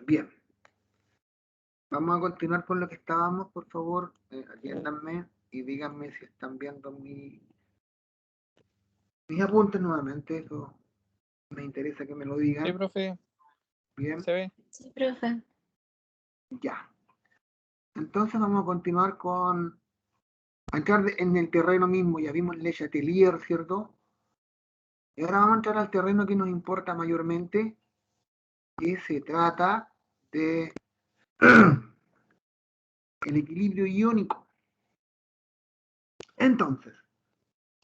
Bien. Vamos a continuar con lo que estábamos, por favor. Atiéndanme y díganme si están viendo mis apuntes nuevamente. Eso me interesa que me lo Sí, digan. profe, Bien, se ve. Sí, profe. ya. Entonces vamos a continuar a entrar en el terreno mismo. Ya vimos Le Chatelier, ¿cierto? Y ahora vamos a entrar al terreno que nos importa mayormente, que se trata de el equilibrio iónico. Entonces,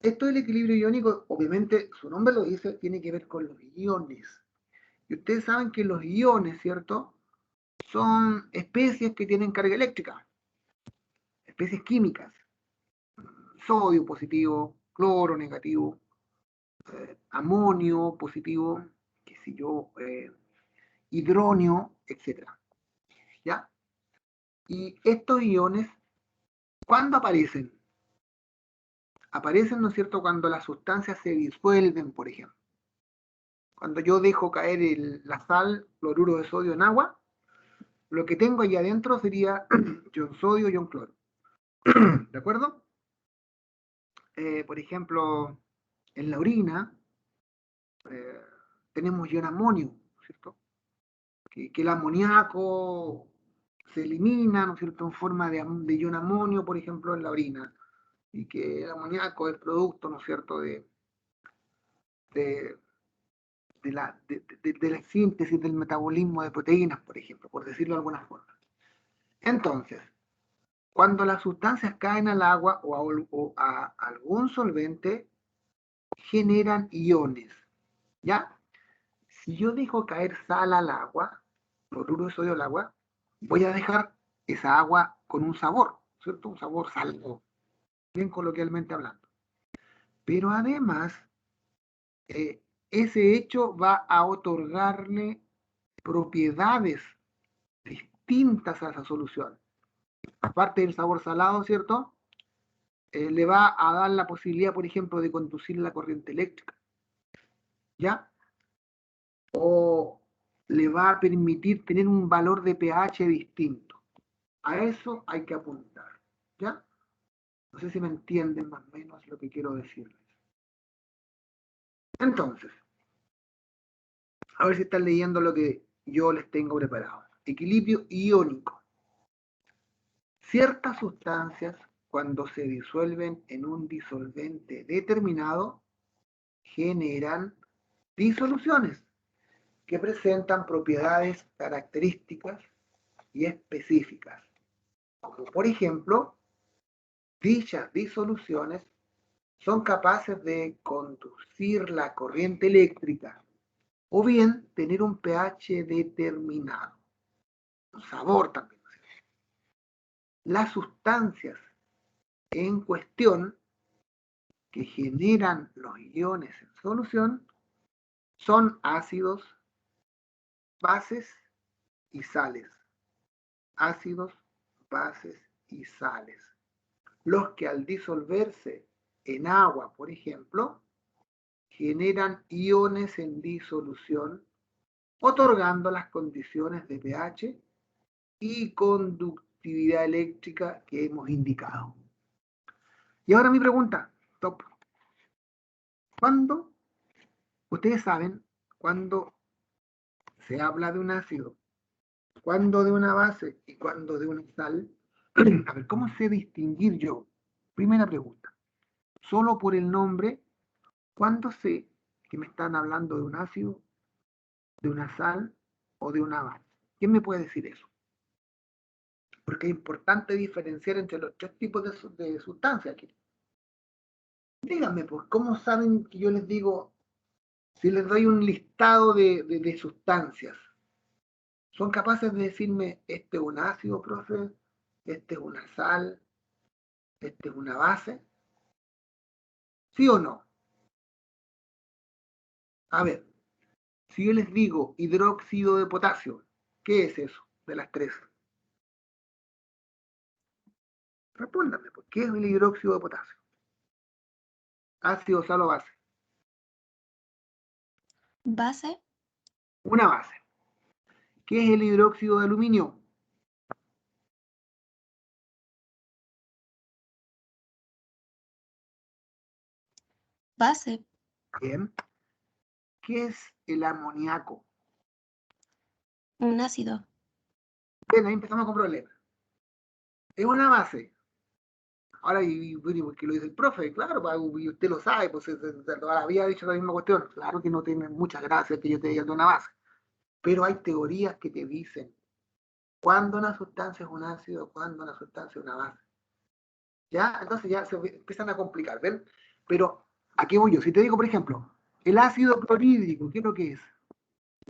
esto del equilibrio iónico, obviamente su nombre lo dice, tiene que ver con los iones. Y ustedes saben que los iones, ¿cierto? Son especies que tienen carga eléctrica, especies químicas. Sodio positivo, cloro negativo, amonio positivo, qué sé yo, hidronio, etc. ¿Ya? Y estos iones, ¿cuándo aparecen? Aparecen, ¿no es cierto?, cuando las sustancias se disuelven, por ejemplo. Cuando yo dejo caer la sal, cloruro de sodio en agua, lo que tengo ahí adentro sería ion sodio, ion cloro. ¿De acuerdo? Por ejemplo, en la orina tenemos ion amonio, ¿cierto? Que el amoníaco se elimina, ¿no es cierto?, en forma de ion amonio, por ejemplo, en la orina. Y que el amoníaco es producto, ¿no es cierto?, de, de la síntesis del metabolismo de proteínas, por ejemplo, por decirlo de alguna forma. Entonces, cuando las sustancias caen al agua o a algún solvente, generan iones, ¿ya? Si yo dejo caer sal al agua, cloruro de sodio al agua, voy a dejar esa agua con un sabor, ¿cierto? Un sabor salado, bien coloquialmente hablando. Pero además, ese hecho va a otorgarle propiedades distintas a esa solución. Aparte del sabor salado, ¿cierto? Le va a dar la posibilidad, por ejemplo, de conducir la corriente eléctrica, ¿ya? O le va a permitir tener un valor de pH distinto. A eso hay que apuntar, ¿ya? No sé si me entienden más o menos lo que quiero decirles. Entonces, a ver si están leyendo lo que yo les tengo preparado. Equilibrio iónico. Ciertas sustancias, cuando se disuelven en un disolvente determinado, generan disoluciones que presentan propiedades características y específicas. Como por ejemplo, dichas disoluciones son capaces de conducir la corriente eléctrica o bien tener un pH determinado, un sabor también. Las sustancias en cuestión que generan los iones en solución son ácidos, bases y sales. Ácidos, bases y sales. Los que al disolverse en agua, por ejemplo, generan iones en disolución, otorgando las condiciones de pH y conductividad eléctrica que hemos indicado. Y ahora mi pregunta, top. ¿Cuándo, ustedes saben, cuándo se habla de un ácido, cuándo de una base y cuándo de una sal? A ver, ¿cómo sé distinguir yo? Primera pregunta. Solo por el nombre, ¿cuándo sé que me están hablando de un ácido, de una sal o de una base? ¿Quién me puede decir eso? Porque es importante diferenciar entre los tres tipos de sustancias aquí. Díganme, pues, ¿cómo saben que yo les digo, si les doy un listado de sustancias? ¿Son capaces de decirme, este es un ácido, profe, este es una sal, este es una base? ¿Sí o no? A ver, si yo les digo hidróxido de potasio, ¿qué es eso de las tres? Respóndanme, pues, ¿qué es el hidróxido de potasio? ¿Ácido, sal o base? Base. Una base. ¿Qué es el hidróxido de aluminio? Base. Bien. ¿Qué es el amoníaco? Un ácido. Bien, ahí empezamos con problemas. Es una base. Ahora, porque lo dice el profe, claro, y usted lo sabe, pues toda la vida ha dicho la misma cuestión. Claro que no tiene mucha gracia que yo te diga de una base. Pero hay teorías que te dicen cuándo una sustancia es un ácido, cuándo una sustancia es una base. ¿Ya? Entonces ya se empiezan a complicar, ¿ven? Pero, ¿a qué voy yo? Si te digo, por ejemplo, el ácido clorhídrico, ¿qué es lo que es?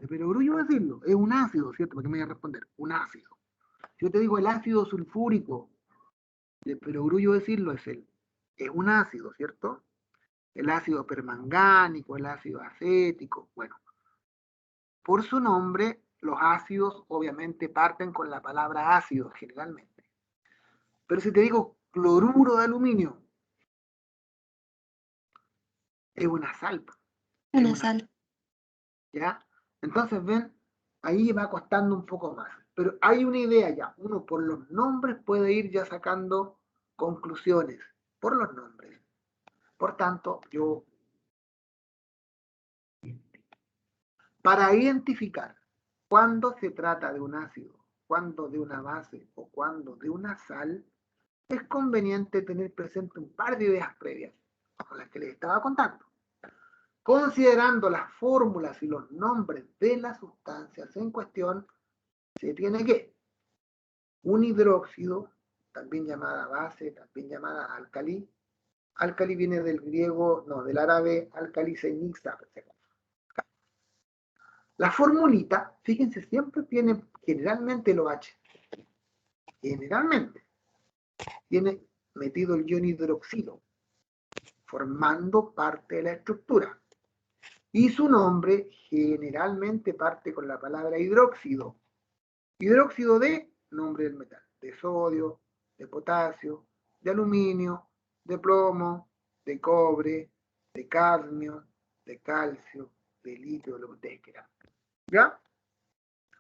Pero orgullo decirlo, es un ácido, ¿cierto? ¿Para qué me voy a responder? Un ácido. Si yo te digo el ácido sulfúrico, pero orgullo decirlo, es un ácido, ¿cierto? El ácido permangánico, el ácido acético, bueno, por su nombre, los ácidos obviamente parten con la palabra ácido generalmente. Pero si te digo cloruro de aluminio, es una sal, es Una una, sal. ¿ya? Entonces, ven, ahí va costando un poco más. Pero hay una idea ya, uno por los nombres puede ir ya sacando conclusiones, por los nombres. Por tanto, yo, para identificar cuándo se trata de un ácido, cuándo de una base o cuándo de una sal, es conveniente tener presente un par de ideas previas, como las que les estaba contando. Considerando las fórmulas y los nombres de las sustancias en cuestión, se tiene que un hidróxido, también llamada base, también llamada álcali. Álcali viene del griego, no, del árabe álcali mixta. La formulita, fíjense, siempre tiene generalmente el OH. Generalmente tiene metido el ion hidroxilo, formando parte de la estructura. Y su nombre generalmente parte con la palabra hidróxido. Hidróxido de nombre del metal, de sodio, de potasio, de aluminio, de plomo, de cobre, de cadmio, de calcio, de litio, lo que ustedes quieran. ¿Ya?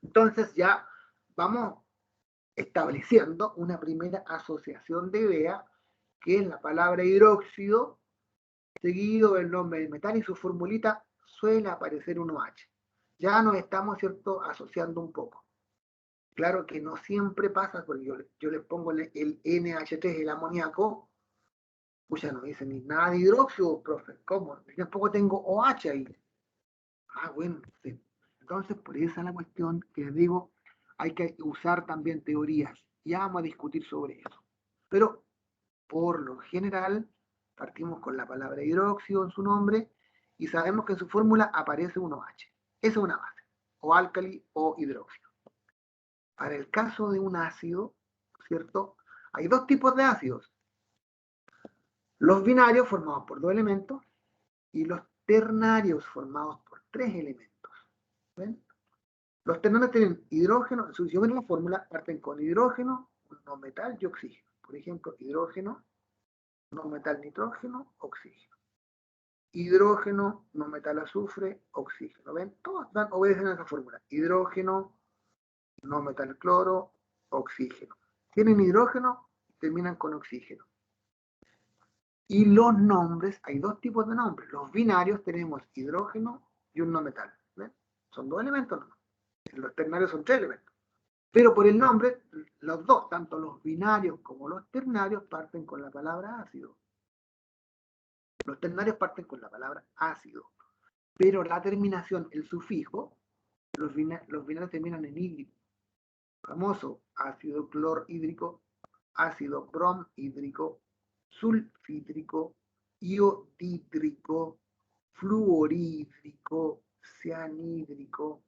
Entonces ya vamos estableciendo una primera asociación de idea, que es la palabra hidróxido, seguido del nombre del metal y su formulita suele aparecer un OH. Ya nos estamos, ¿cierto?, asociando un poco. Claro que no siempre pasa, porque yo les pongo el NH3, el amoníaco, pues ya no dice ni nada de hidróxido, profe. ¿Cómo? Yo tampoco tengo OH ahí. Ah, bueno, sí. Entonces, por esa es la cuestión que les digo, hay que usar también teorías. Ya vamos a discutir sobre eso. Pero, por lo general, partimos con la palabra hidróxido en su nombre y sabemos que en su fórmula aparece un OH. Esa es una base, o álcali o hidróxido. Para el caso de un ácido, ¿cierto? Hay dos tipos de ácidos. Los binarios formados por dos elementos y los ternarios formados por tres elementos. ¿Ven? Los ternarios tienen hidrógeno, si ven la fórmula, parten con hidrógeno, no metal y oxígeno. Por ejemplo, hidrógeno, no metal nitrógeno, oxígeno. Hidrógeno, no metal azufre, oxígeno. ¿Ven? Todos obedecen a esa fórmula. Hidrógeno, no metal cloro, oxígeno. Tienen hidrógeno, terminan con oxígeno. Y los nombres, hay dos tipos de nombres. Los binarios tenemos hidrógeno y un no metal. ¿Ven? Son dos elementos, ¿no? Los ternarios son tres elementos. Pero por el nombre, los dos, tanto los binarios como los ternarios, parten con la palabra ácido. Los ternarios parten con la palabra ácido. Pero la terminación, el sufijo, los binarios terminan en hídrico. Famoso ácido clorhídrico, ácido bromhídrico, sulfídrico, iodídrico, fluorhídrico, cianhídrico,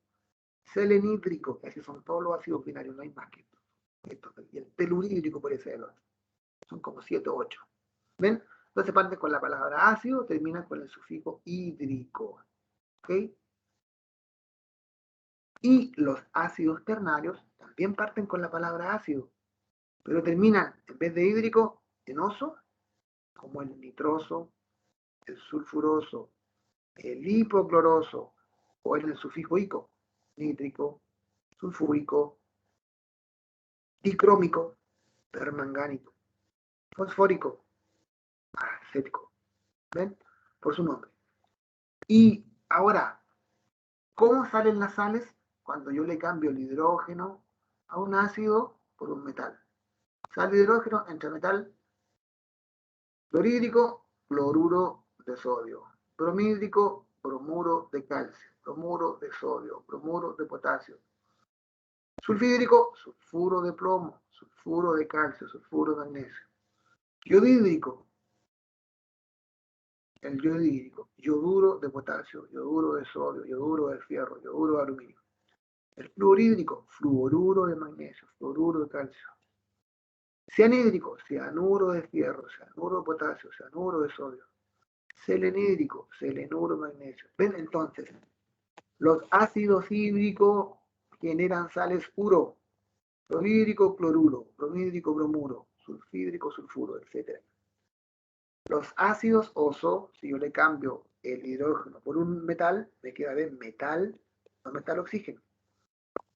selenhídrico, que así son todos los ácidos binarios, no hay más que esto. Y el telurídrico puede ser el otro. Son como 7 o 8. ¿Ven? Entonces parten con la palabra ácido, terminan con el sufijo hídrico. ¿Ok? Y los ácidos ternarios también parten con la palabra ácido, pero terminan, en vez de hídrico, en oso, como el nitroso, el sulfuroso, el hipocloroso, o en el sufijo ico, nítrico, sulfúrico, dicrómico, permangánico, fosfórico, acético. ¿Ven? Por su nombre. Y ahora, ¿cómo salen las sales? Cuando yo le cambio el hidrógeno a un ácido por un metal. Sale hidrógeno entre metal clorhídrico, cloruro de sodio, bromídrico, bromuro de calcio, bromuro de sodio, bromuro de potasio, sulfídrico, sulfuro de plomo, sulfuro de calcio, sulfuro de magnesio, yodídrico, el yodídrico, yoduro de potasio, yoduro de sodio, yoduro de fierro, yoduro de aluminio. El fluorhídrico, fluoruro de magnesio, fluoruro de calcio. Cianhídrico, cianuro de fierro, cianuro de potasio, cianuro de sodio. Selenhídrico, selenuro de magnesio. ¿Ven? Entonces, los ácidos hídricos generan sales puro. Clorhídrico, cloruro, bromídrico, bromuro, sulfídrico, sulfuro, etc. Los ácidos oso, si yo le cambio el hidrógeno por un metal, me queda de metal, no metal oxígeno.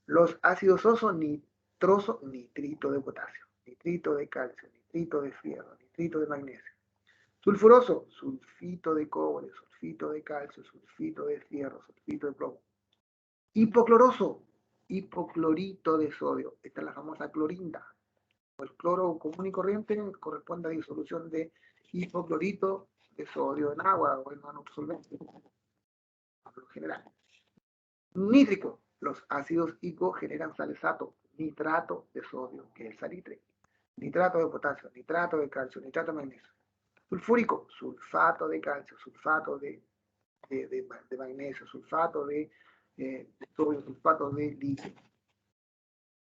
Los ácidos oso, nitroso, nitrito de potasio, nitrito de calcio, nitrito de fierro, nitrito de magnesio. Sulfuroso, sulfito de cobre, sulfito de calcio, sulfito de fierro, sulfito de plomo. Hipocloroso, hipoclorito de sodio. Esta es la famosa clorinda. El cloro común y corriente corresponde a disolución de hipoclorito de sodio en agua o en otro solvente, por lo general. Nítrico. Los ácidos hipo generan salesato, nitrato de sodio, que es el salitre, nitrato de potasio, nitrato de calcio, nitrato de magnesio. Sulfúrico, sulfato de calcio, sulfato de magnesio, sulfato de sodio, sulfato de litio.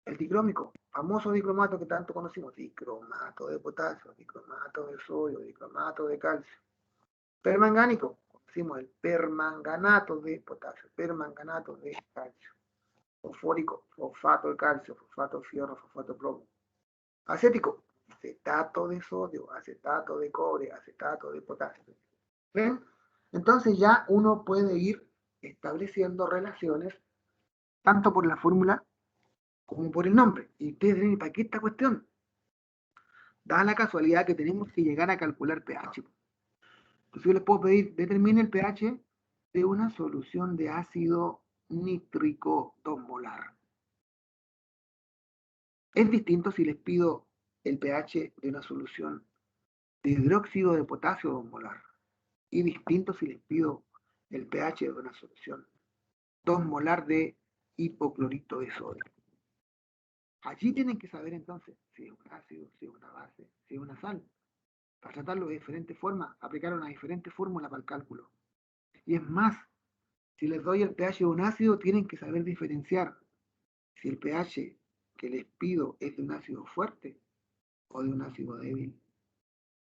El dicrómico, famoso dicromato que tanto conocimos, dicromato de potasio, dicromato de sodio, dicromato de calcio. Permangánico, conocimos el permanganato de potasio, permanganato de calcio. Fosfórico, fosfato de calcio, fosfato de fierro, fosfato de plomo. Acético, acetato de sodio, acetato de cobre, acetato de potasio. ¿Ven? Entonces ya uno puede ir estableciendo relaciones tanto por la fórmula como por el nombre. Y ustedes dirán, ¿para qué esta cuestión? Da la casualidad que tenemos que llegar a calcular pH. Entonces yo les puedo pedir, determine el pH de una solución de ácido nítrico 2 molar. Es distinto si les pido el pH de una solución de hidróxido de potasio 2 molar. Y distinto si les pido el pH de una solución 2 molar de hipoclorito de sodio. Allí tienen que saber entonces si es un ácido, si es una base, si es una sal. Para tratarlo de diferentes formas, aplicar una diferente fórmula para el cálculo. Y es más, si les doy el pH de un ácido, tienen que saber diferenciar si el pH que les pido es de un ácido fuerte o de un ácido débil.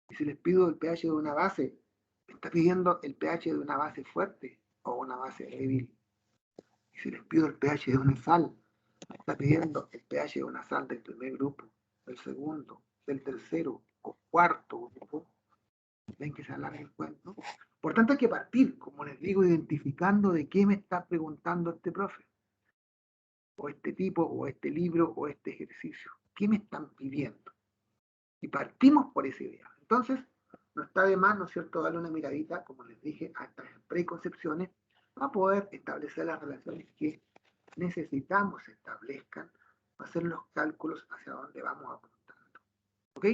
Y si les pido el pH de una base, me está pidiendo el pH de una base fuerte o una base débil. Y si les pido el pH de una sal, me está pidiendo el pH de una sal del primer grupo, del segundo, del tercero o cuarto grupo. Ven que se alarga el cuento. Por tanto, hay que partir, como les digo, identificando de qué me está preguntando este profe, o este tipo, o este libro, o este ejercicio. ¿Qué me están pidiendo? Y partimos por esa idea. Entonces, no está de más, ¿no es cierto?, darle una miradita, como les dije, a estas preconcepciones para poder establecer las relaciones que necesitamos se establezcan para hacer los cálculos hacia dónde vamos apuntando. ¿Ok?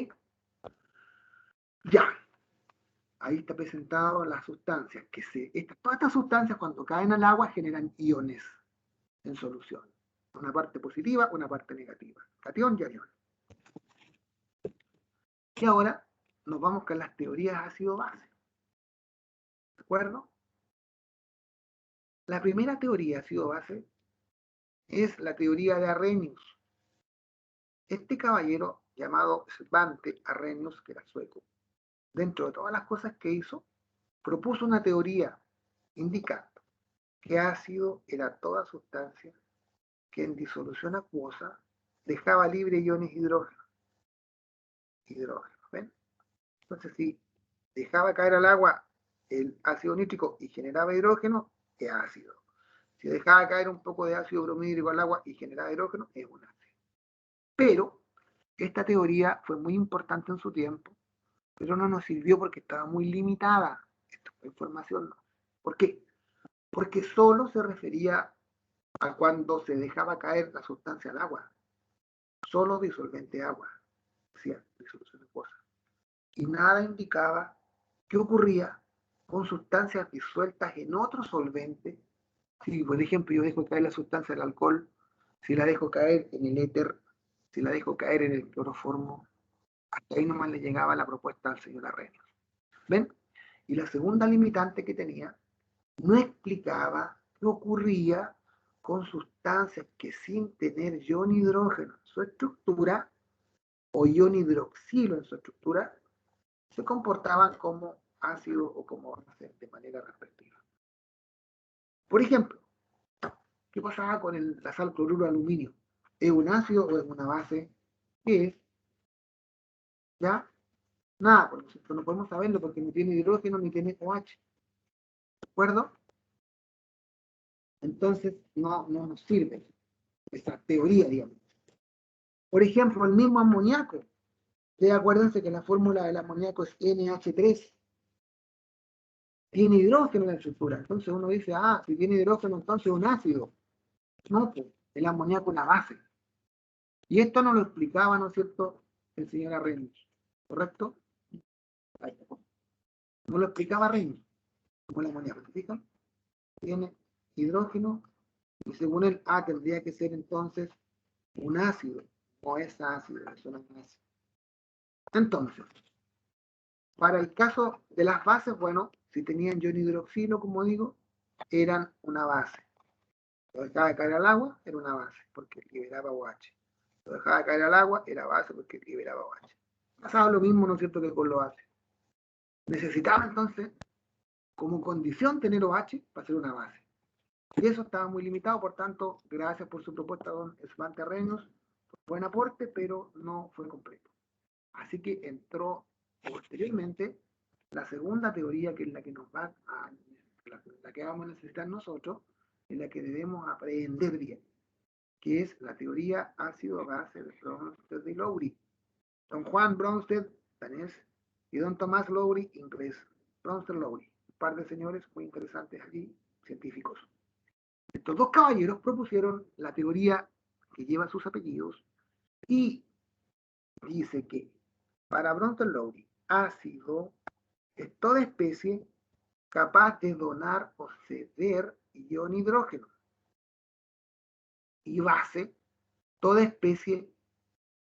Ya. Ahí está presentado las sustancias todas estas sustancias cuando caen al agua generan iones en solución. Una parte positiva, una parte negativa. Catión y anión. Y ahora nos vamos con las teorías ácido-base. ¿De acuerdo? La primera teoría ácido-base es la teoría de Arrhenius. Este caballero llamado Svante Arrhenius, que era sueco, dentro de todas las cosas que hizo, propuso una teoría indicando que ácido era toda sustancia que en disolución acuosa dejaba libre iones hidrógeno. ¿Ven? Entonces, si dejaba caer al agua el ácido nítrico y generaba hidrógeno, es ácido. Si dejaba caer un poco de ácido bromhídrico al agua y generaba hidrógeno, es un ácido. Pero esta teoría fue muy importante en su tiempo, pero no nos sirvió porque estaba muy limitada esta información. ¿No? ¿Por qué? Porque solo se refería a cuando se dejaba caer la sustancia al agua, solo disolvente agua, decía disolución acuosa. Y nada indicaba qué ocurría con sustancias disueltas en otro solvente. Si, por ejemplo, yo dejo caer la sustancia del alcohol, si la dejo caer en el éter, si la dejo caer en el cloroformo, hasta ahí nomás le llegaba la propuesta al señor Arrhenius. ¿Ven? Y la segunda limitante que tenía no explicaba qué ocurría con sustancias que sin tener ion hidrógeno en su estructura o ion hidroxilo en su estructura, se comportaban como ácido o como base de manera respectiva. Por ejemplo, ¿qué pasaba con la sal cloruro de aluminio? ¿Es un ácido o es una base? ¿Qué es? ¿Ya? Nada, por ejemplo, no podemos saberlo porque no tiene hidrógeno ni tiene OH. ¿De acuerdo? Entonces, no nos sirve esa teoría, digamos. Por ejemplo, el mismo amoníaco. Ustedes acuérdense que la fórmula del amoníaco es NH3. Tiene hidrógeno en la estructura. Entonces uno dice, si tiene hidrógeno, entonces es un ácido. No, pues, el amoníaco es una base. Y esto nos lo explicaba, ¿no es cierto?, el señor Arrhenius. ¿Correcto? No lo explicaba Arrhenius, como el amoníaco. ¿Se fijan? Tiene hidrógeno y según él, tendría que ser entonces un ácido. No es ácido, es un ácido. Entonces, para el caso de las bases, bueno, si tenían ion hidroxilo, como digo, eran una base. Lo dejaba caer al agua, era una base, porque liberaba OH. Lo dejaba caer al agua, era base, porque liberaba OH. Pasaba lo mismo, ¿no es cierto?, que con los ácidos. Necesitaba entonces, como condición, tener OH para ser una base. Y eso estaba muy limitado, por tanto, gracias por su propuesta, don Svante Arrhenius, buen aporte, pero no fue completo. Así que entró posteriormente la segunda teoría, que es la que nos va a, la que vamos a necesitar nosotros, en la que debemos aprender bien, que es la teoría ácido-base de Bronsted y Lowry. Don Juan Bronsted, danés, y don Tomás Lowry, inglés. Bronsted Lowry, un par de señores muy interesantes allí, científicos. Estos dos caballeros propusieron la teoría que lleva sus apellidos y dice que para Bronsted Lowry, ácido es toda especie capaz de donar o ceder ion hidrógeno. Y base, toda especie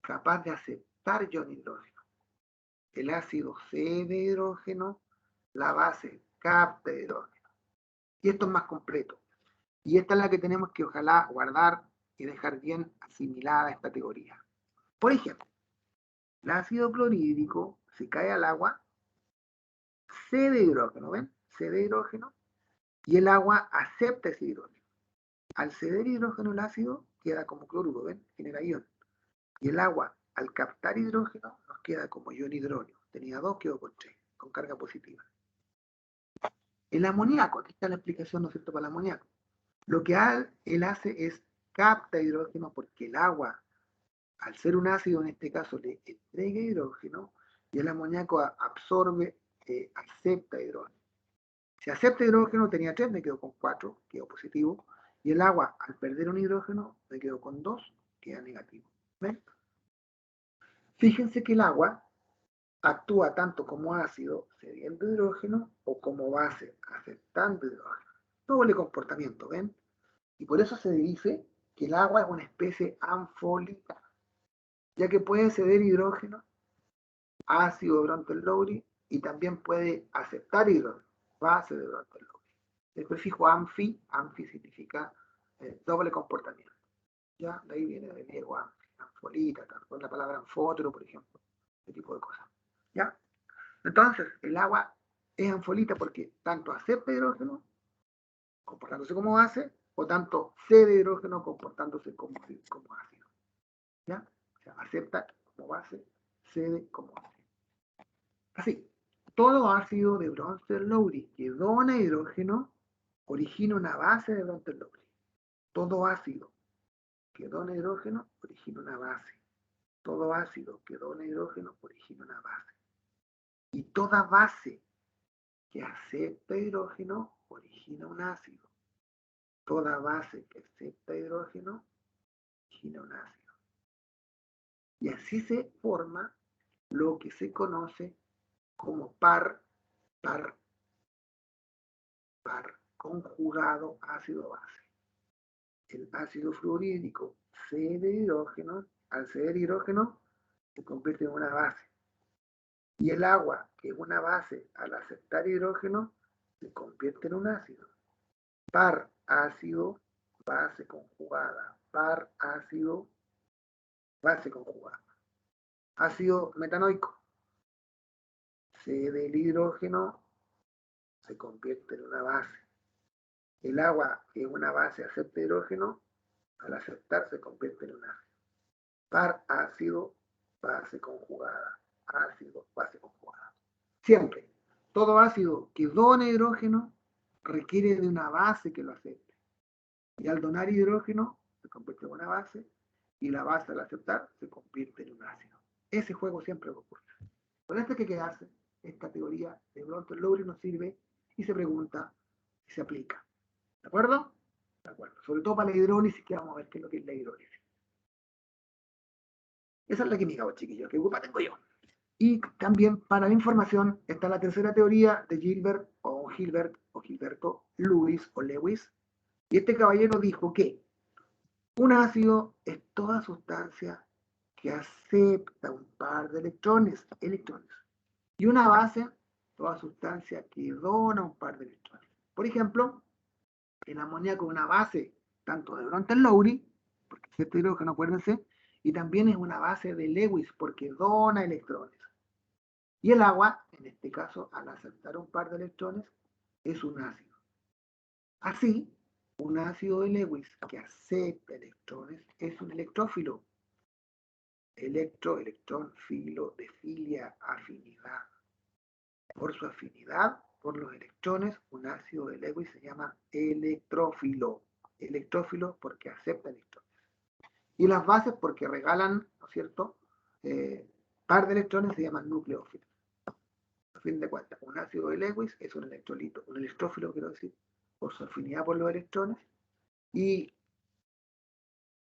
capaz de aceptar ion hidrógeno. El ácido cede hidrógeno, la base capta hidrógeno. Y esto es más completo. Y esta es la que tenemos que ojalá guardar y dejar bien asimilada esta teoría. Por ejemplo, el ácido clorhídrico, si cae al agua, cede hidrógeno, ¿ven? Cede hidrógeno y el agua acepta ese hidrógeno. Al ceder hidrógeno el ácido queda como cloruro, ¿ven? Genera ion. Y el agua, al captar hidrógeno, nos queda como ion hidrógeno. Tenía 2, quedó con 3, con carga positiva. El amoníaco, aquí está la explicación, ¿no es cierto?, para el amoníaco. Lo que él hace es capta hidrógeno porque el agua, al ser un ácido en este caso, le entrega hidrógeno y el amoníaco absorbe, acepta hidrógeno. Si acepta hidrógeno tenía 3, me quedo con 4, quedó positivo. Y el agua, al perder un hidrógeno, me quedo con 2, queda negativo. ¿Ven? Fíjense que el agua actúa tanto como ácido cediendo hidrógeno o como base aceptando hidrógeno. Doble comportamiento, ¿ven? Y por eso se dice que el agua es una especie anfólita, ya que puede ceder hidrógeno, ácido de Bronsted-Lowry, y también puede aceptar hidrógeno, base de Bronsted-Lowry. El prefijo anfi significa doble comportamiento. ¿Ya? De ahí viene del griego anfi, anfolita, con la palabra anfótero, por ejemplo, ese tipo de cosas. ¿Ya? Entonces, el agua es anfolita porque tanto acepta hidrógeno, comportándose como base, o tanto cede hidrógeno, comportándose como ácido. ¿Ya? O sea, acepta como base, cede como ácido. Así, todo ácido de Bronsted-Lowry que dona hidrógeno origina una base de Bronsted-Lowry. todo ácido que dona hidrógeno origina una base. Todo ácido que dona hidrógeno origina una base. Y toda base que acepta hidrógeno origina un ácido. Toda base que acepta hidrógeno origina un ácido. Y así se forma lo que se conoce como par conjugado ácido-base. El ácido fluorídrico cede hidrógeno, al ceder hidrógeno se convierte en una base. Y el agua, que es una base, al aceptar hidrógeno, se convierte en un ácido. Par ácido, base conjugada. Par ácido, base conjugada. Ácido metanoico. Cede el hidrógeno, se convierte en una base. El agua, que es una base, acepta hidrógeno, al aceptar se convierte en un ácido. Par ácido, base conjugada. Ácido, base conjugada. Siempre, todo ácido que dona hidrógeno requiere de una base que lo acepte. Y al donar hidrógeno se convierte en una base y la base al aceptar se convierte en un ácido. Ese juego siempre ocurre. Con esto hay que quedarse. Esta teoría de Bronte-Lowry nos sirve y se pregunta y se aplica. ¿De acuerdo? De acuerdo. Sobre todo para la hidrólisis, que vamos a ver qué es lo que es la hidrólisis. Esa es la química, chiquillos. ¿Qué culpa tengo yo? Y también para la información está la tercera teoría de Gilberto Lewis o Lewis. Y este caballero dijo que un ácido es toda sustancia que acepta un par de electrones. Y una base, toda sustancia que dona un par de electrones. Por ejemplo, el amoníaco es una base tanto de Bronte-Lowry, porque es este hidrógeno, acuérdense, y también es una base de Lewis, porque dona electrones. Y el agua, en este caso, al aceptar un par de electrones, es un ácido. Así, un ácido de Lewis que acepta electrones es un electrófilo. Electrón, filo, de filia, afinidad. Por su afinidad por los electrones, un ácido de Lewis se llama electrófilo. Electrófilo porque acepta electrones. Y las bases porque regalan, ¿no es cierto?, par de electrones se llaman nucleófilos. A fin de cuentas, un ácido de Lewis es un electrolito, un electrófilo, quiero decir, por su afinidad por los electrones, y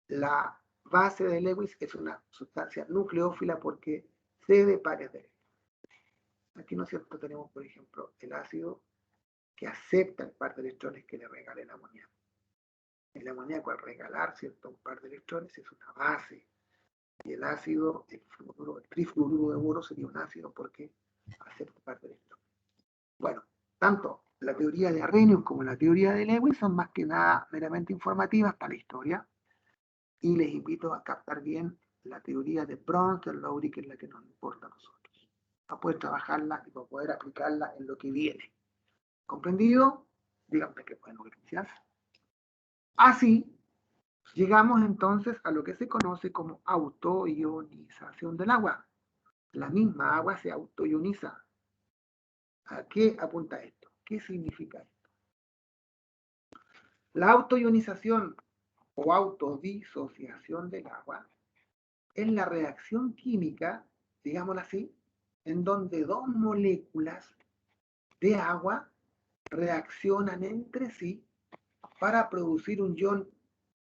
la base de Lewis es una sustancia nucleófila porque cede pares de electrones. Aquí, ¿no es cierto?, tenemos, por ejemplo, el ácido que acepta el par de electrones que le regala el amoníaco. El amoníaco, al regalar, ¿cierto?, un par de electrones, es una base. Y el ácido, el trifluoruro de boro sería un ácido porque acepta un par de electrones. Bueno, tanto la teoría de Arrhenius como la teoría de Lewis son más que nada meramente informativas para la historia. Y les invito a captar bien la teoría de Bronte-Lowry, que es la que nos importa a nosotros, para poder trabajarla y para poder aplicarla en lo que viene. ¿Comprendido? Díganme que bueno, gracias. Así, llegamos entonces a lo que se conoce como autoionización del agua. La misma agua se autoioniza. ¿A qué apunta esto? ¿Qué significa esto? La autoionización o autodisociación del agua es la reacción química, digámoslo así, en donde dos moléculas de agua reaccionan entre sí para producir un ion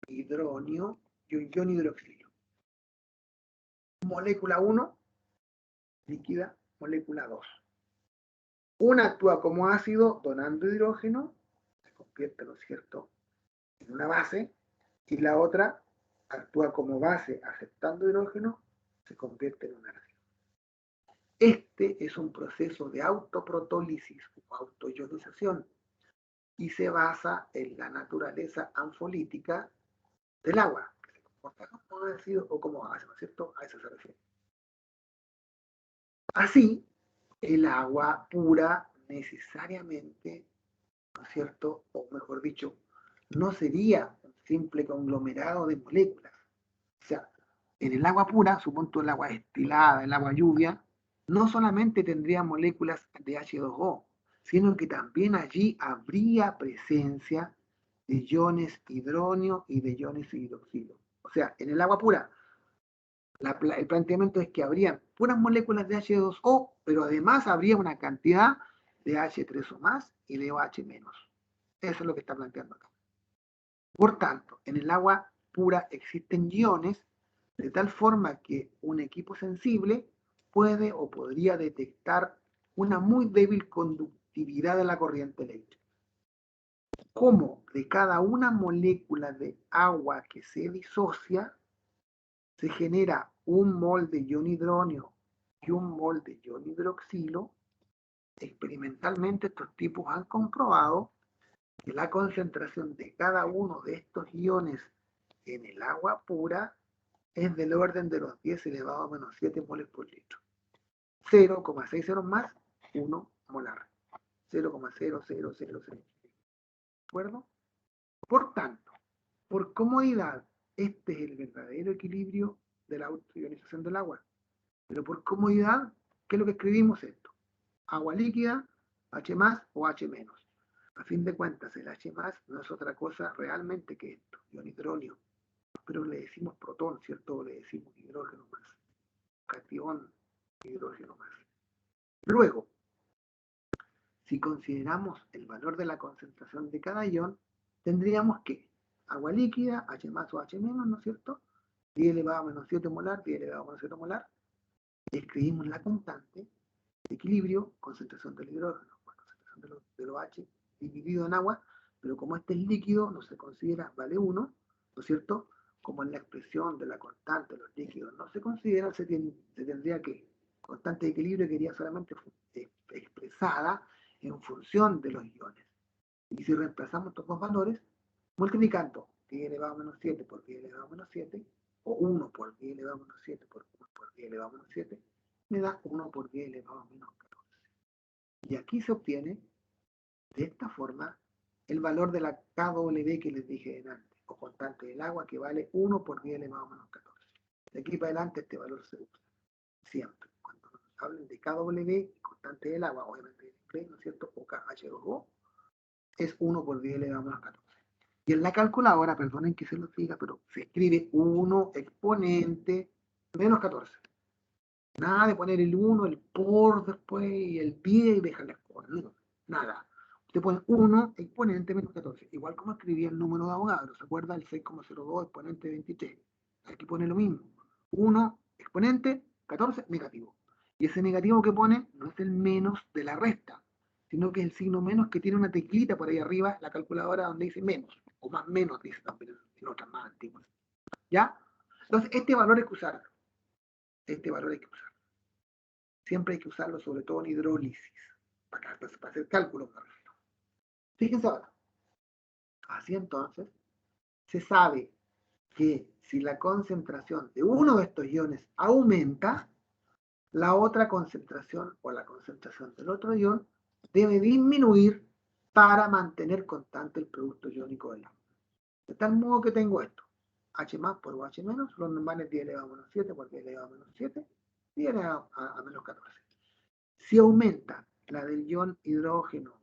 hidronio y un ion hidroxilo. Molécula 1, líquida, molécula 2. Una actúa como ácido donando hidrógeno, se convierte, ¿no es cierto?, en una base, y la otra actúa como base aceptando hidrógeno, se convierte en un ácido. Este es un proceso de autoprotólisis o autoionización y se basa en la naturaleza anfolítica del agua, que se comporta como ácido o como base, ¿no es cierto? A eso se refiere. Así, el agua pura necesariamente, ¿no es cierto?, o mejor dicho, no sería un simple conglomerado de moléculas. O sea, en el agua pura, supongo el agua destilada, el agua lluvia, no solamente tendría moléculas de H2O, sino que también allí habría presencia de iones hidróneo y de iones hidroxilo. O sea, en el agua pura, el planteamiento es que habría puras moléculas de H2O, pero además habría una cantidad de H3 o más y de OH menos. Eso es lo que está planteando acá. Por tanto, en el agua pura existen iones de tal forma que un equipo sensible puede o podría detectar una muy débil conductividad de la corriente eléctrica. Como de cada una molécula de agua que se disocia, se genera un mol de ion hidróneo y un mol de ion hidroxilo, experimentalmente estos tipos han comprobado que la concentración de cada uno de estos iones en el agua pura es del orden de los 10 elevado a menos 7 moles por litro. 0,60 más 1 molar. 0,0000. ¿De acuerdo? Por tanto, por comodidad, este es el verdadero equilibrio de la autoionización del agua. Pero por comodidad, ¿qué es lo que escribimos esto? Agua líquida, H más o H menos. A fin de cuentas, el H más no es otra cosa realmente que esto, ion hidróneo. Pero le decimos protón, ¿cierto? Le decimos hidrógeno más. Catión, hidrógeno más. Luego, si consideramos el valor de la concentración de cada ion, tendríamos que agua líquida, H más o H menos, ¿no es cierto? 10 elevado a menos 7 molar, 10 elevado a menos 7 molar. Y escribimos la constante de equilibrio, concentración del hidrógeno, concentración de los H dividido en agua, pero como este es líquido, no se considera, vale 1, ¿no es cierto? Como en la expresión de la constante de los líquidos no se considera, se tendría que, constante de equilibrio quería solamente expresada en función de los iones. Y si reemplazamos estos dos valores, multiplicando 10 elevado a menos 7 por 10 elevado a menos 7, o 1 por 10 elevado a menos 7 por 1 por 10 elevado a menos 7, me da 1 por 10 elevado a menos 14. Y aquí se obtiene, de esta forma, el valor de la KW que les dije antes, o constante del agua, que vale 1 por 10 elevado a menos 14. De aquí para adelante este valor se usa siempre. Cuando nos hablen de KW, constante del agua, obviamente en inglés, ¿no es cierto? O KH2O, es 1 por 10 elevado a menos 14. Y en la calculadora, perdonen que se lo diga, pero se escribe 1 exponente menos 14. Nada de poner el 1, el por después y el 10 y dejar la escuela. No, nada. Usted pone 1 exponente menos 14. Igual como escribía el número de Avogadro. ¿Se acuerda? El 6,02 exponente 23. Aquí pone lo mismo. 1 exponente 14 negativo. Y ese negativo que pone no es el menos de la resta, sino que es el signo menos que tiene una teclita por ahí arriba, la calculadora donde dice menos, o más menos, dice también en otras más antiguas. ¿Ya? Entonces, este valor hay que usarlo. Este valor hay que usarlo. Siempre hay que usarlo, sobre todo en hidrólisis, para hacer cálculos. Fíjense ahora. Así entonces, se sabe que si la concentración de uno de estos iones aumenta, la otra concentración o la concentración del otro ion debe disminuir para mantener constante el producto iónico del agua. De tal modo que tengo esto. H más por OH menos, los normales 10 elevado a menos 7 por 10 elevado a menos 7, 10 elevado a menos 14. Si aumenta la del ion hidrógeno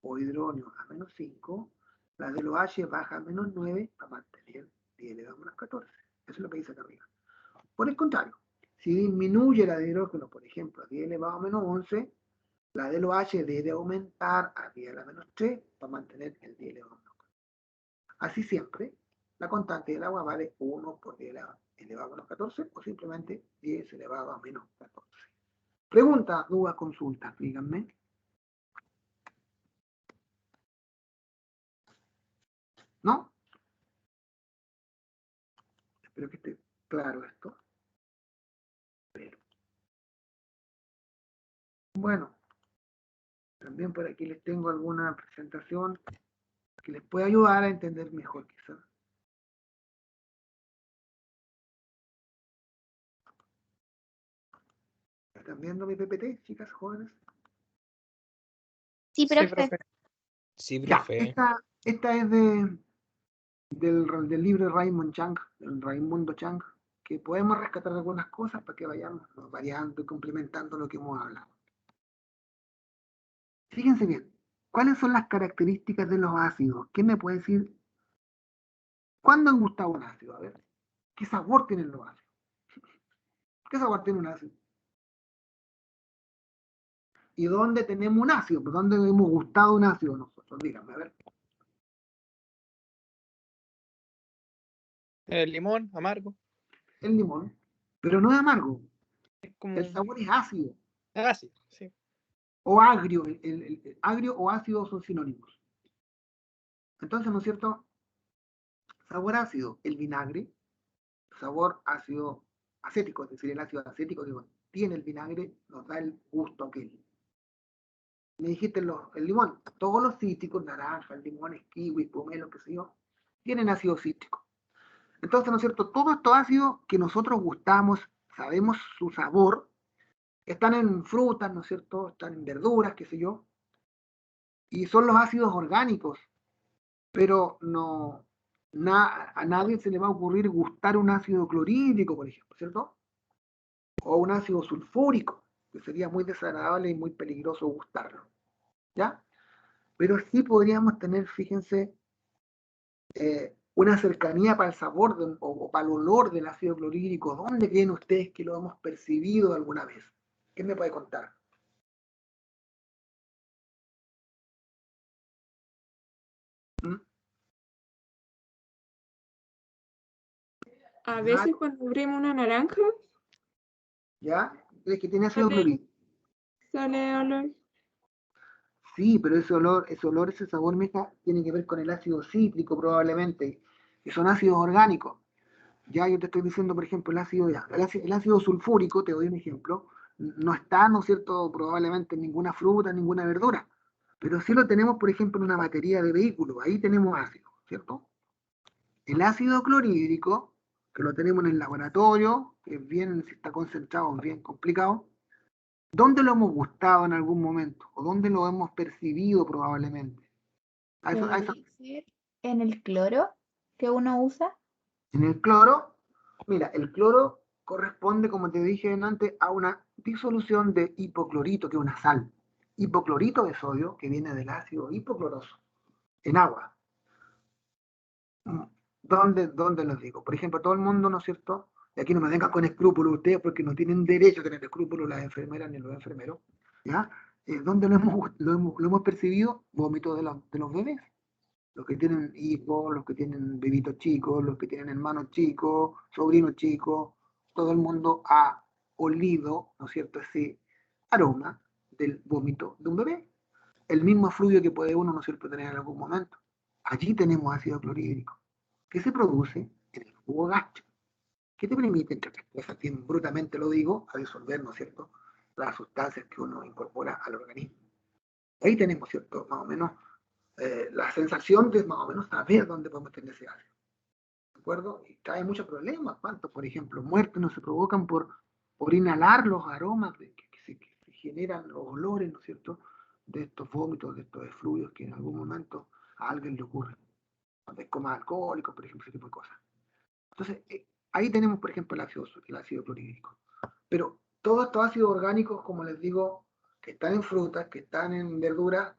o hidróneo a menos 5, la del OH baja a menos 9 para mantener 10 elevado a menos 14. Eso es lo que dice acá arriba. Por el contrario, si disminuye la de hidrógeno, por ejemplo, a 10 elevado a menos 11, la del OH debe aumentar a 10 elevado a menos 3 para mantener el 10 elevado a menos 14. Así siempre, la constante del agua vale 1 por 10 elevado a menos 14 o simplemente 10 elevado a menos 14. Pregunta, duda, consulta, díganme. ¿No? Espero que esté claro esto. Pero, bueno, también por aquí les tengo alguna presentación que les puede ayudar a entender mejor quizás. ¿Están viendo mi PPT, chicas jóvenes? Sí, profe. Sí, Ya, profe. esta es del libro de Raymond Chang, Raimundo Chang, que podemos rescatar algunas cosas para que vayamos variando y complementando lo que hemos hablado. Fíjense bien, ¿cuáles son las características de los ácidos? ¿Quién me puede decir ¿Cuándo han gustado un ácido? A ver, ¿qué sabor tienen los ácidos? ¿Qué sabor tiene un ácido? ¿Y dónde tenemos un ácido? ¿Por dónde hemos gustado un ácido nosotros? Díganme, a ver. El limón, amargo. El limón, pero no es amargo. Es como El sabor es ácido ácido, sí. o agrio. El agrio o ácido son sinónimos. Entonces, ¿no es cierto? Sabor ácido, el vinagre. Sabor ácido acético, es decir, el ácido acético que tiene el vinagre nos da el gusto aquel. Me dijiste el limón, todos los cítricos, naranja, limones, kiwi, pomelo, qué sé yo, tienen ácido cítrico. Entonces, ¿no es cierto? Todos estos ácidos que nosotros gustamos, sabemos su sabor, están en frutas, ¿no es cierto? Están en verduras, qué sé yo, y son los ácidos orgánicos, pero no, a nadie se le va a ocurrir gustar un ácido clorhídrico, por ejemplo, ¿cierto? O un ácido sulfúrico, que sería muy desagradable y muy peligroso gustarlo, ¿ya? Pero sí podríamos tener, fíjense, una cercanía para el sabor o para el olor del ácido clorhídrico. ¿Dónde creen ustedes que lo hemos percibido alguna vez? ¿Qué me puede contar? ¿Mm? A veces cuando abrimos una naranja, ¿Ya? ¿Crees que tiene ácido clorhídrico? sale olor. Sí, pero ese sabor, mija, tiene que ver con el ácido cítrico probablemente, que son ácidos orgánicos. Ya yo te estoy diciendo, por ejemplo, el ácido sulfúrico, te doy un ejemplo, no está, ¿no es cierto?, probablemente en ninguna fruta, en ninguna verdura, pero sí lo tenemos, por ejemplo, en una batería de vehículos, ahí tenemos ácido, ¿cierto? El ácido clorhídrico, que lo tenemos en el laboratorio, que es bien, si está concentrado, es bien complicado. ¿Dónde lo hemos gustado en algún momento? ¿O dónde lo hemos percibido probablemente? ¿Podría ser en el cloro que uno usa? En el cloro, mira, el cloro corresponde, como te dije antes, a una disolución de hipoclorito, que es una sal. Hipoclorito de sodio, que viene del ácido hipocloroso, en agua. ¿Dónde los digo? Por ejemplo, todo el mundo, ¿no es cierto? Y aquí no me vengan con escrúpulos ustedes porque no tienen derecho a tener escrúpulos las enfermeras ni los enfermeros. ¿Ya? ¿Dónde lo hemos percibido? Vómito de los bebés. Los que tienen hijos, los que tienen bebitos chicos, los que tienen hermanos chicos, sobrinos chicos, todo el mundo ha olido, ¿no es cierto?, ese aroma del vómito de un bebé. El mismo fluido que puede uno, ¿no es cierto?, tener en algún momento. Allí tenemos ácido clorhídrico, que se produce en el jugo gástrico, que te permite, entre otras cosas, bien brutamente lo digo, a disolver, ¿no es cierto?, las sustancias que uno incorpora al organismo. Ahí tenemos, ¿cierto?, más o menos la sensación de más o menos saber dónde podemos tener ese ácido. ¿De acuerdo? Y trae muchos problemas. ¿Cuántos, por ejemplo, muertes no se provocan por inhalar los aromas que se generan, los olores, ¿no es cierto?, de estos vómitos, de estos efluvios que en algún momento a alguien le ocurren. Cuando es coma alcohólico, por ejemplo, ese tipo de cosas. Entonces, ahí tenemos, por ejemplo, el ácido clorhídrico. Pero todos estos ácidos orgánicos, como les digo, que están en frutas, que están en verduras,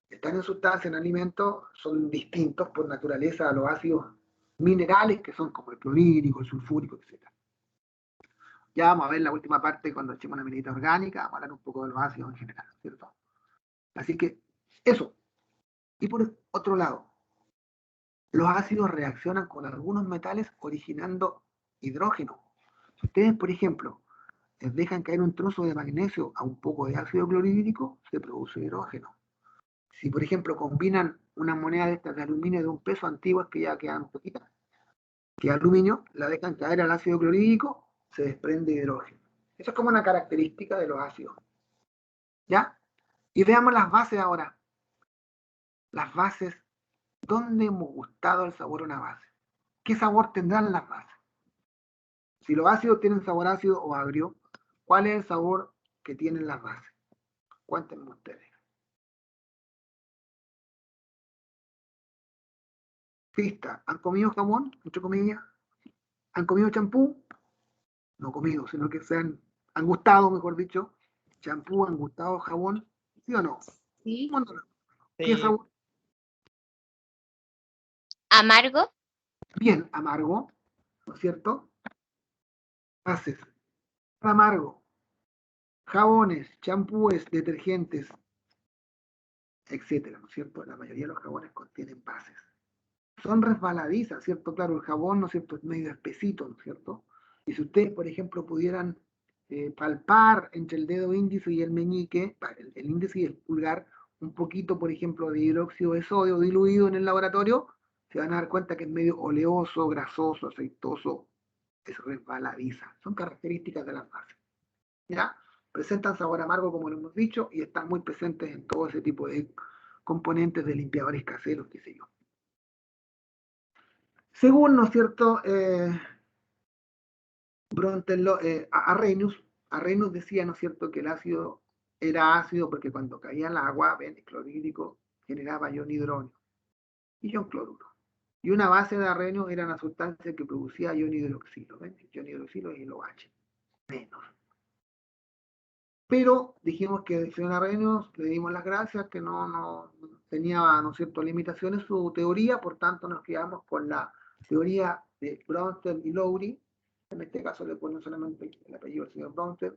están en sustancias, en alimentos, son distintos por naturaleza a los ácidos minerales que son como el clorhídrico, el sulfúrico, etc. Ya vamos a ver la última parte cuando echemos una minita orgánica, vamos a hablar un poco de los ácidos en general, ¿cierto? Así que eso. Y por otro lado, los ácidos reaccionan con algunos metales originando hidrógeno. Si ustedes, por ejemplo, les dejan caer un trozo de magnesio a un poco de ácido clorhídrico, se produce hidrógeno. Si, por ejemplo, combinan una moneda de estas de aluminio de un peso antiguas que ya quedan poquitas, que aluminio, la dejan caer al ácido clorhídrico, se desprende hidrógeno. Eso es como una característica de los ácidos. ¿Ya? Y veamos las bases ahora. Las bases, ¿dónde hemos gustado el sabor de una base? ¿Qué sabor tendrán las bases? Si los ácidos tienen sabor ácido o agrio, ¿cuál es el sabor que tienen las bases? Cuéntenme ustedes. Pista, ¿han comido jabón, entre comillas? ¿Han comido champú? No comido, sino que han gustado, mejor dicho, champú, han gustado jabón, ¿sí o no? Sí. ¿Qué Sí. sabor? Amargo. Bien, amargo, ¿no es cierto? Bases, amargo, jabones, champúes, detergentes, etcétera, ¿no es cierto? La mayoría de los jabones contienen bases. Son resbaladizas, ¿cierto? Claro, el jabón, ¿no es cierto?, es medio espesito, ¿no es cierto? Y si ustedes, por ejemplo, pudieran palpar entre el dedo índice y el meñique, el índice y el pulgar, un poquito, por ejemplo, de hidróxido de sodio diluido en el laboratorio, se van a dar cuenta que es medio oleoso, grasoso, aceitoso, es resbaladiza. Son características de las bases. ¿Ya? Presentan sabor amargo, como lo hemos dicho, y están muy presentes en todo ese tipo de componentes de limpiadores caseros, qué sé yo. Según, ¿no es cierto?, Arrhenius decía, ¿no es cierto?, que el ácido era ácido porque cuando caía el agua, ven, el clorhídrico generaba ion hidrógeno y ion cloruro. Y una base de Arrhenius era una sustancia que producía ion hidroxilo, ¿ven? El ion hidroxilo es el OH, menos. Pero dijimos que el señor Arrhenius le dimos las gracias, que no tenía, ¿no es cierto?, limitaciones su teoría, por tanto nos quedamos con la teoría de Bronsted y Lowry. En este caso le ponen solamente el apellido del señor Bronsted.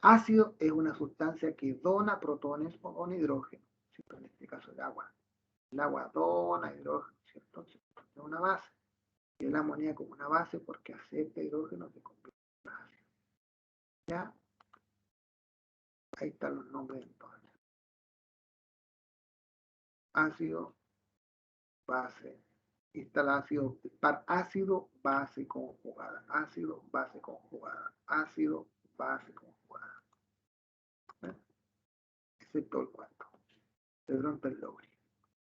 Ácido es una sustancia que dona protones o dona hidrógeno, ¿cierto? En este caso el agua. El agua dona hidrógeno, ¿cierto? Es una base. Y el amoníaco como una base porque acepta hidrógeno se convierte en ácido. ¿Ya? Ahí están los nombres entonces. Ácido, base. Y está el ácido par ácido, base conjugada. Ácido, base conjugada. Ácido, base conjugada. ¿Eh? Excepto el cuarto. De pronto el Lowry.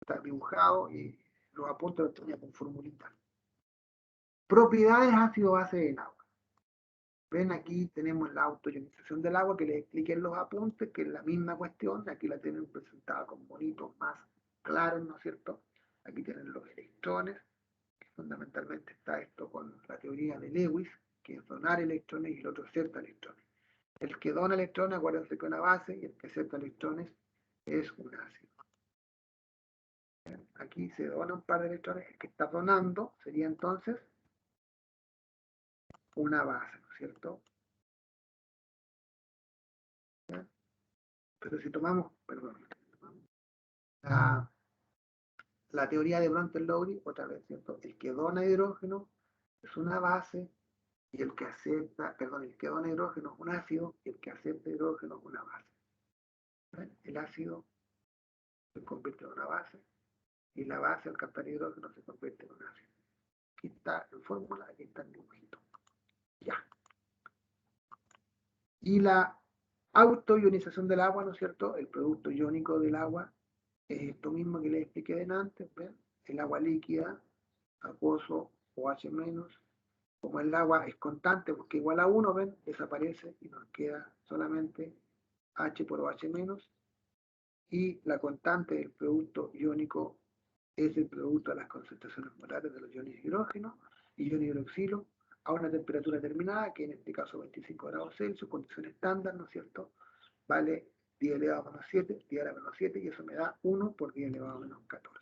Está dibujado y los apuntes los tenía con formulita. Propiedades ácido-base del agua. Ven, aquí tenemos la autoionización del agua que les expliqué en los apuntes, que es la misma cuestión. Aquí la tienen presentada con bonitos más claros, ¿no es cierto? Aquí tienen los electrones, que fundamentalmente está esto con la teoría de Lewis, que es donar electrones y el otro acepta electrones. El que dona electrones, acuérdense que es una base, y el que acepta electrones es un ácido. Aquí se dona un par de electrones, el que está donando sería entonces una base, ¿no es cierto? ¿Ya? Pero si tomamos, perdón, la teoría de Bronsted-Lowry, otra vez, ¿cierto? El que dona hidrógeno es una base y el que acepta, perdón, el que dona hidrógeno es un ácido y el que acepta hidrógeno es una base. ¿Ven? El ácido se convierte en una base y la base al captar hidrógeno se convierte en un ácido. Aquí está en fórmula, aquí está en dibujito. Ya. Y la autoionización del agua, ¿no es cierto? El producto iónico del agua es esto mismo que les expliqué de antes, ¿ven? El agua líquida, acuoso, OH-, como el agua es constante, porque igual a 1, ven, desaparece y nos queda solamente H por OH-, y la constante del producto iónico es el producto de las concentraciones molares de los iones hidrógeno y iones hidroxilo a una temperatura determinada, que en este caso 25 grados Celsius, condición estándar, ¿no es cierto? Vale 10 elevado a menos 7, 10 elevado a menos 7, y eso me da 1 por 10 elevado a menos 14.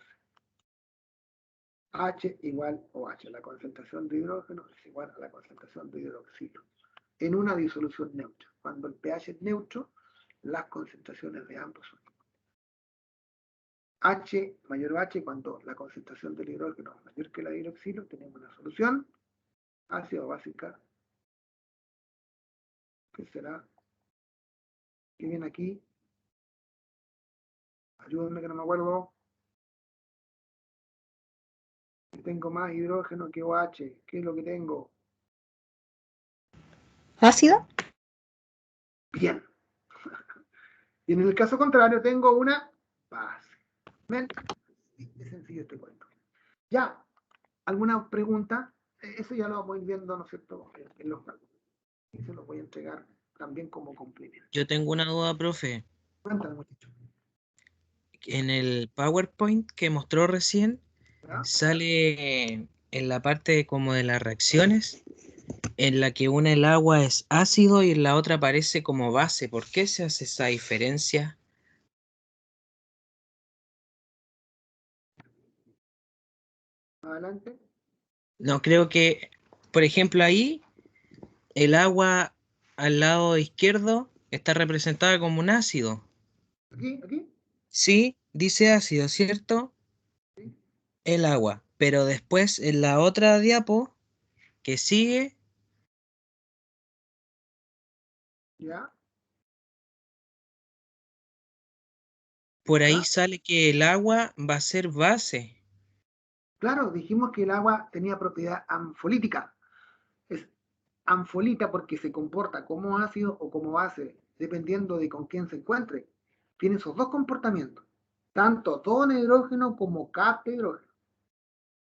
H igual OH, la concentración de hidrógeno es igual a la concentración de hidroxilo en una disolución neutra. Cuando el pH es neutro, las concentraciones de ambos son iguales. H mayor a H, cuando la concentración del hidrógeno es mayor que la de hidroxilo, tenemos una solución ácido básica, que será, que viene aquí, ayúdenme que no me acuerdo, tengo más hidrógeno que OH, ¿qué es lo que tengo? ¿Ácido? Bien. Y en el caso contrario tengo una base. ¿Ven? Es sencillo este cuento. Ya, ¿alguna pregunta? Eso ya lo vamos a ir viendo, ¿no es cierto?, en los cálculos. Y se los voy a entregar también como complemento. Yo tengo una duda, profe. Cuéntame, muchacho. En el PowerPoint que mostró recién, ¿Ya? sale en la parte como de las reacciones, en la que una el agua es ácido y en la otra aparece como base. ¿Por qué se hace esa diferencia? Adelante. No, creo que, por ejemplo, ahí el agua al lado izquierdo está representada como un ácido. Aquí, Sí, dice ácido, ¿cierto? sí, El agua. Pero después en la otra diapo que sigue, ya. por ahí ¿Ya? sale que el agua va a ser base. Claro, dijimos que el agua tenía propiedad anfolítica. Es anfolita porque se comporta como ácido o como base, dependiendo de con quién se encuentre. Tiene esos dos comportamientos, tanto don hidrógeno como capta hidrógeno.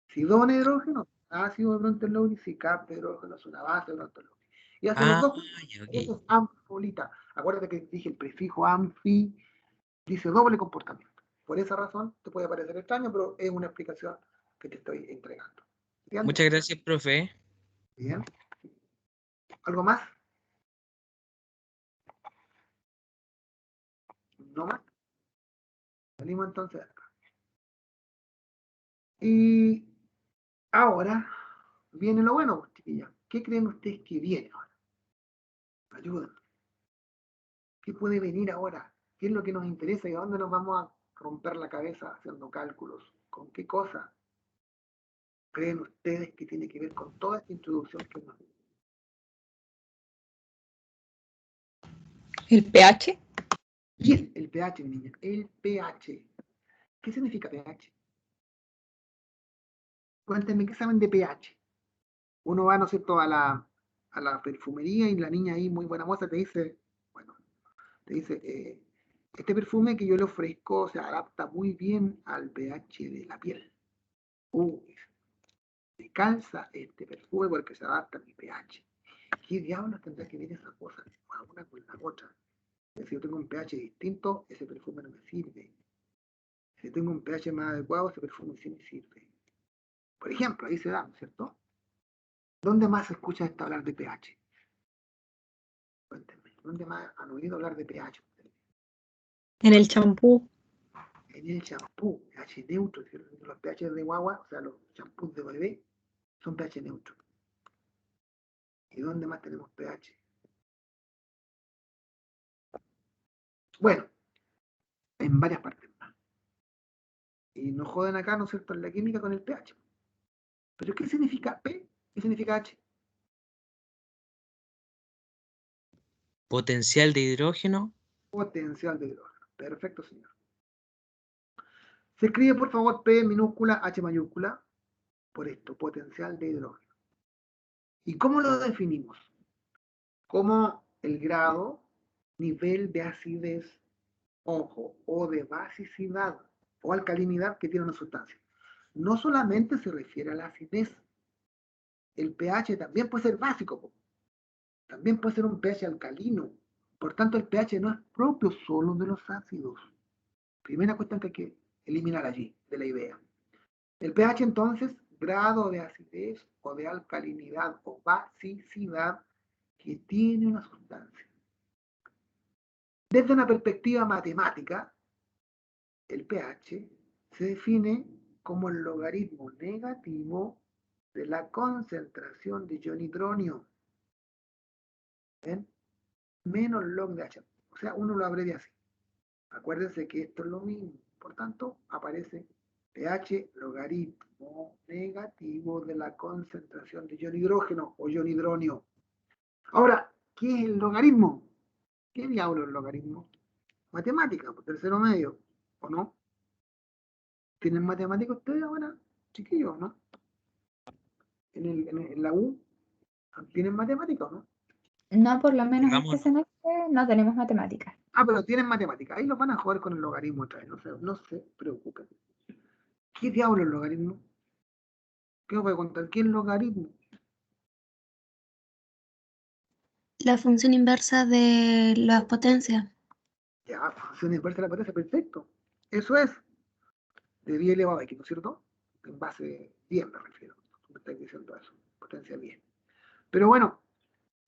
Si don hidrógeno, ácido de Brundtland-Lowry, si capta hidrógeno es una base de Brundtland-Lowry. Y hace los Ah, dos, ya, por eso ok. es anfolita. Acuérdate que dije el prefijo anfi, dice doble comportamiento. Por esa razón te puede parecer extraño, pero es una explicación que te estoy entregando. ¿Entiendes? Muchas gracias, profe. Bien. ¿Algo más? ¿No más? Salimos entonces de acá. Y ahora viene lo bueno, pues, chiquillos. ¿Qué creen ustedes que viene ahora? Ayúdenme. ¿Qué puede venir ahora? ¿Qué es lo que nos interesa y a dónde nos vamos a romper la cabeza haciendo cálculos? ¿Con qué cosa creen ustedes que tiene que ver con toda esta introducción que nos... El pH. Bien, el pH, mi niña, el pH. ¿Qué significa pH? Cuéntenme, ¿qué saben de pH? Uno va, ¿no es cierto?, a la perfumería y la niña ahí, muy buena moza, te dice, bueno, te dice, este perfume que yo le ofrezco se adapta muy bien al pH de la piel. Me calza este perfume porque se adapta a mi pH. ¿Qué diablos tendrá que ver esa cosa una con la otra? Si yo tengo un pH distinto, ese perfume no me sirve. Si tengo un pH más adecuado, ese perfume sí me sirve. Por ejemplo, ahí se da, ¿no es cierto? ¿Dónde más se escucha esto hablar de pH? Cuéntenme, ¿dónde más han oído hablar de pH? En el champú. En el champú, pH neutro, ¿cierto? Los pH de guagua, o sea, los champús de bebé, son pH neutro. ¿Y dónde más tenemos pH? Bueno, en varias partes más. Y nos joden acá, ¿no es cierto?, en la química con el pH. ¿Pero qué significa P? ¿Qué significa H? Potencial de hidrógeno. Potencial de hidrógeno. Perfecto, señor. Se escribe, por favor, P minúscula, H mayúscula, por esto, potencial de hidrógeno. ¿Y cómo lo definimos? Como el grado, nivel de acidez, ojo, o de basicidad o alcalinidad que tiene una sustancia. No solamente se refiere a la acidez, el pH también puede ser básico, también puede ser un pH alcalino. Por tanto, el pH no es propio solo de los ácidos. Primera cuestión que hay que eliminar allí, de la idea. El pH entonces, grado de acidez o de alcalinidad o basicidad que tiene una sustancia. Desde una perspectiva matemática, el pH se define como el logaritmo negativo de la concentración de ion hidronio. ¿Ven? Menos log de H. O sea, uno lo abrevia así. Acuérdense que esto es lo mismo. Por tanto, aparece pH logaritmo negativo de la concentración de ion hidrógeno o ion hidronio. Ahora, ¿qué es el logaritmo? ¿Qué diablo es el logaritmo? Matemática, por tercero medio, ¿o no? ¿Tienen matemática ustedes ahora, chiquillos, no? En la U, ¿tienen matemática o no? No, por lo menos este Hagámoslo. semestre no tenemos matemáticas. Ah, pero tienen matemática. Ahí los van a jugar con el logaritmo otra vez, no se preocupen. ¿Qué diablo es el logaritmo? ¿Qué os voy a contar? ¿Qué es el logaritmo? La función inversa de las potencias. Ya, función inversa de la potencia, perfecto. Eso es de 10 elevado a x, ¿no es cierto? En base 10 me refiero. Me estáis diciendo eso, potencia 10. Pero bueno,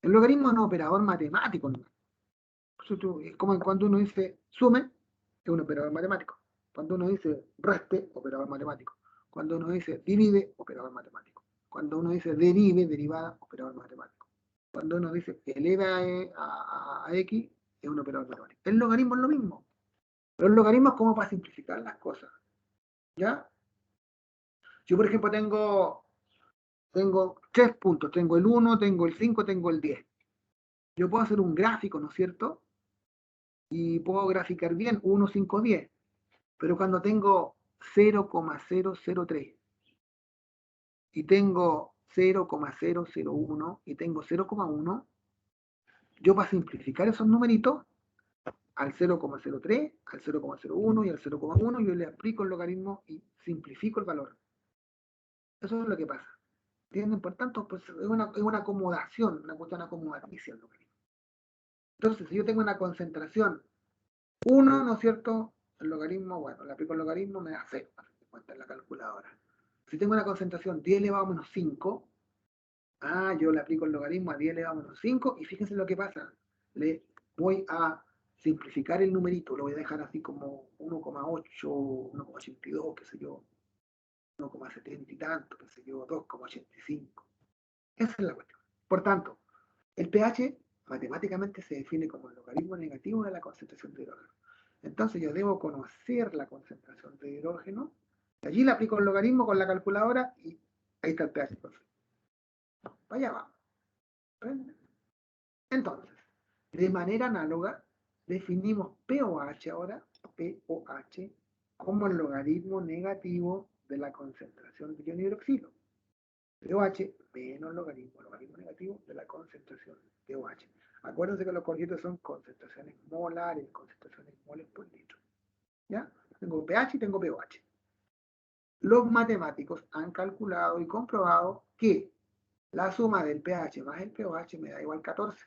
el logaritmo es un operador matemático, ¿no? Es como cuando uno dice sume, es un operador matemático. Cuando uno dice reste, operador matemático. Cuando uno dice divide, operador matemático. Cuando uno dice derive, derivada, operador matemático. Cuando uno dice eleva a X, es un operador matemático. El logaritmo es lo mismo. Pero el logaritmo es como para simplificar las cosas. ¿Ya? Yo, por ejemplo, tengo 3 puntos. Tengo el 1, tengo el 5, tengo el 10. Yo puedo hacer un gráfico, ¿no es cierto? Y puedo graficar bien 1, 5, 10. Pero cuando tengo 0,003 y tengo 0,001 y tengo 0,1, yo para simplificar esos numeritos, al 0,03, al 0,01 y al 0,1, yo le aplico el logaritmo y simplifico el valor. Eso es lo que pasa. ¿Entienden? Por tanto, pues es una acomodación, una cuestión acomodaticia el logaritmo. Entonces, si yo tengo una concentración 1, ¿no es cierto? El logaritmo, bueno, le aplico el logaritmo, me da 0, me cuenta en la calculadora. Si tengo una concentración 10 elevado a menos 5, yo le aplico el logaritmo a 10 elevado a menos 5 y fíjense lo que pasa. Le voy a simplificar el numerito, lo voy a dejar así como 1,8, 1,82, qué sé yo, 1,70 y tanto, qué sé yo, 2,85. Esa es la cuestión. Por tanto, el pH matemáticamente se define como el logaritmo negativo de la concentración de hidrógeno. Entonces yo debo conocer la concentración de hidrógeno, y allí le aplico el logaritmo con la calculadora y ahí está el pH perfecto. Allá vamos. Entonces, de manera análoga, definimos pOH ahora, pOH, como el logaritmo negativo de la concentración de ion hidroxilo. pOH menos logaritmo negativo de la concentración de OH. Acuérdense que los coeficientes son concentraciones molares, concentraciones moles por litro. ¿Ya? Tengo pH y tengo pOH. Los matemáticos han calculado y comprobado que la suma del pH más el pOH me da igual 14.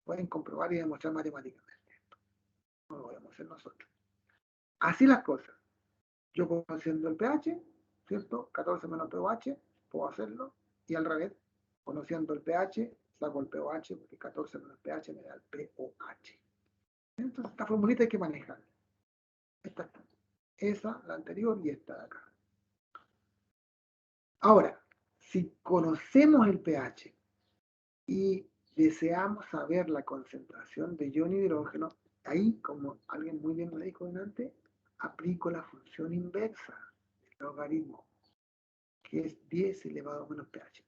Pueden comprobar y demostrar matemáticamente. No lo podemos hacer nosotros. Así las cosas. Yo conociendo el pH, ¿cierto? 14 menos pOH, puedo hacerlo. Y al revés, conociendo el pH, saco el pOH, porque 14 menos pH me da el pOH. Entonces, esta formulita hay que manejarla. Esta está. Esa, la anterior y esta de acá. Ahora, si conocemos el pH y deseamos saber la concentración de ion hidrógeno, ahí, como alguien muy bien me dijo delante, aplico la función inversa del logaritmo, que es 10 elevado a menos pH.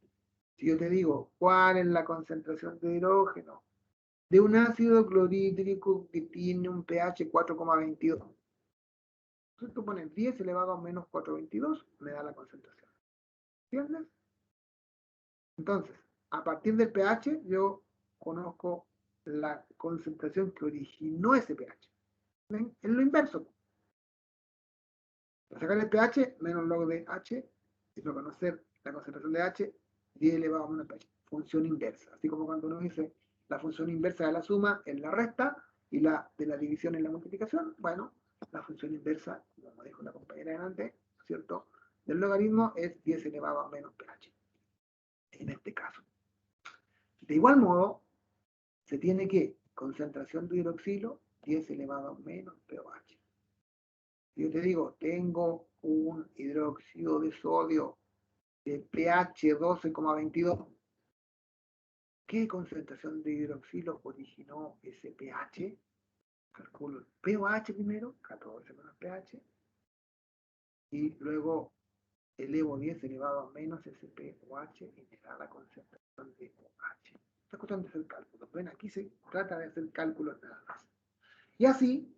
Si yo te digo, ¿cuál es la concentración de hidrógeno de un ácido clorhídrico que tiene un pH 4,22? Entonces tú pones 10 elevado a menos 4,22, me da la concentración. ¿Entiendes? Entonces, a partir del pH, yo conozco la concentración que originó ese pH. ¿Ven? Es lo inverso. Para sacar el pH, menos log de H, y para conocer la concentración de H, 10 elevado a menos pH. Función inversa. Así como cuando uno dice la función inversa de la suma en la resta y la de la división en la multiplicación, bueno, la función inversa, como dijo la compañera delante, ¿cierto? Del logaritmo es 10 elevado a menos pH. En este caso. De igual modo, se tiene que concentración de hidroxilo 10 elevado a menos pOH. Yo te digo, tengo un hidróxido de sodio de pH 12,22. ¿Qué concentración de hidroxilo originó ese pH? Calculo el pOH primero, 14 menos pH, y luego elevo 10 elevado a menos ese pOH y me da la concentración de OH. Esta cuestión de hacer cálculos. Ven, aquí se trata de hacer cálculos nada más. Y así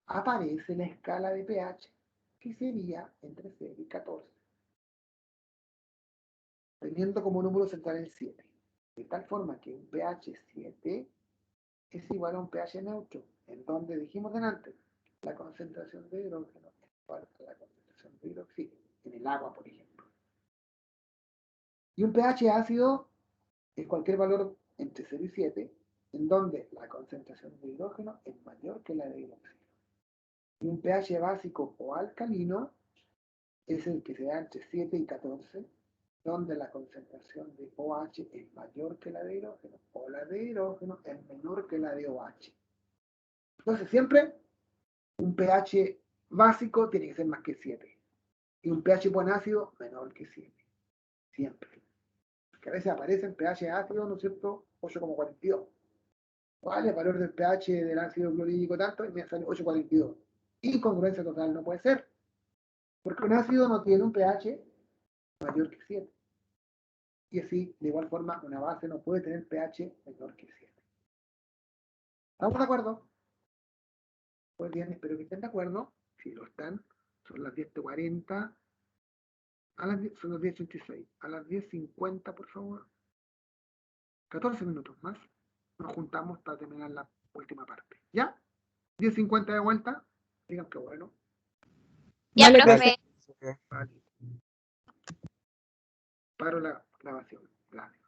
aparece la escala de pH, que sería entre 0 y 14, teniendo como número central el 7. De tal forma que un pH 7 es igual a un pH neutro, en donde dijimos delante, la concentración de hidrógeno es igual a la concentración de hidroxilo, en el agua, por ejemplo. Y un pH ácido es cualquier valor entre 0 y 7, en donde la concentración de hidrógeno es mayor que la de hidroxilo. Y un pH básico o alcalino es el que se da entre 7 y 14, donde la concentración de OH es mayor que la de hidrógeno, o la de hidrógeno es menor que la de OH. Entonces siempre un pH básico tiene que ser más que 7, y un pH buen ácido menor que 7. Siempre. que a veces aparece en pH ácido, ¿no es cierto? 8,42. ¿Cuál es el valor del pH del ácido clorhídrico tanto? Y me sale 8,42. Incongruencia total no puede ser, porque un ácido no tiene un pH mayor que 7. Y así, de igual forma, una base no puede tener pH menor que 7. ¿Estamos de acuerdo? Pues bien, espero que estén de acuerdo. Si lo están, son las 10:40. Son las 10:86. A las 10:50, por favor. 14 minutos más. Nos juntamos para terminar la última parte. ¿Ya? 10:50 de vuelta. Digan que bueno. Ya, Vale, profe. Vale. Paro la grabación. Vale.